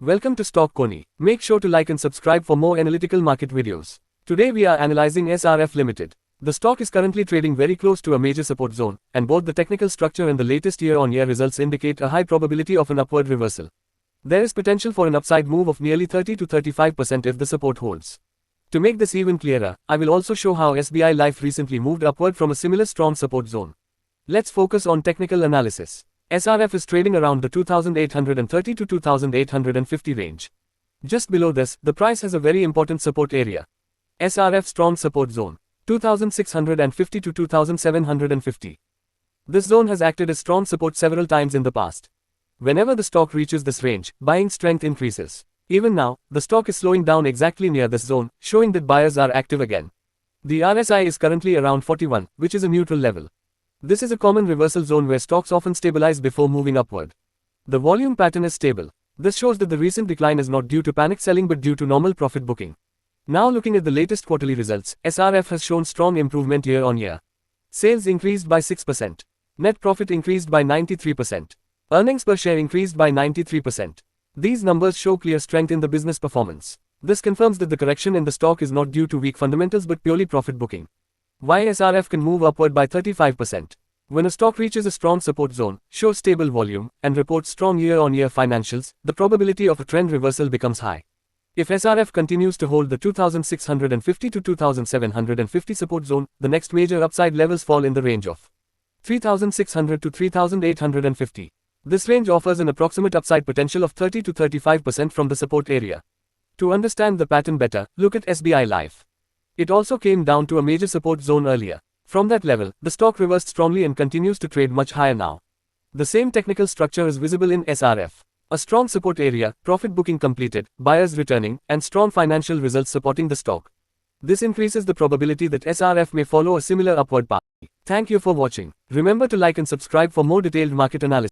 Welcome to Stock Coney. Make sure to like and subscribe for more analytical market videos. Today we are analyzing SRF Limited. The stock is currently trading very close to a major support zone, and both the technical structure and the latest year-on-year results indicate a high probability of an upward reversal. There is potential for an upside move of nearly 30 to 35% if the support holds. To make this even clearer, I will also show how SBI Life recently moved upward from a similar strong support zone. Let's focus on technical analysis. SRF is trading around the 2830 to 2850 range. Just below this, the price has a very important support area. SRF strong support zone, 2650 to 2750. This zone has acted as strong support several times in the past. Whenever the stock reaches this range, buying strength increases. Even now, the stock is slowing down exactly near this zone, showing that buyers are active again. The RSI is currently around 41, which is a neutral level. This is a common reversal zone where stocks often stabilize before moving upward. The volume pattern is stable. This shows that the recent decline is not due to panic selling but due to normal profit booking. Now looking at the latest quarterly results, SRF has shown strong improvement year on year. Sales increased by 6%. Net profit increased by 93%. Earnings per share increased by 93%. These numbers show clear strength in the business performance. This confirms that the correction in the stock is not due to weak fundamentals but purely profit booking. Why SRF can move upward by 35%. When a stock reaches a strong support zone, shows stable volume, and reports strong year-on-year financials, the probability of a trend reversal becomes high. If SRF continues to hold the 2650 to 2750 support zone, the next major upside levels fall in the range of 3600 to 3850. This range offers an approximate upside potential of 30 to 35% from the support area. To understand the pattern better, look at SBI Life. It also came down to a major support zone earlier. From that level, the stock reversed strongly and continues to trade much higher now. The same technical structure is visible in SRF. A strong support area, profit booking completed, buyers returning, and strong financial results supporting the stock. This increases the probability that SRF may follow a similar upward path. Thank you for watching. Remember to like and subscribe for more detailed market analysis.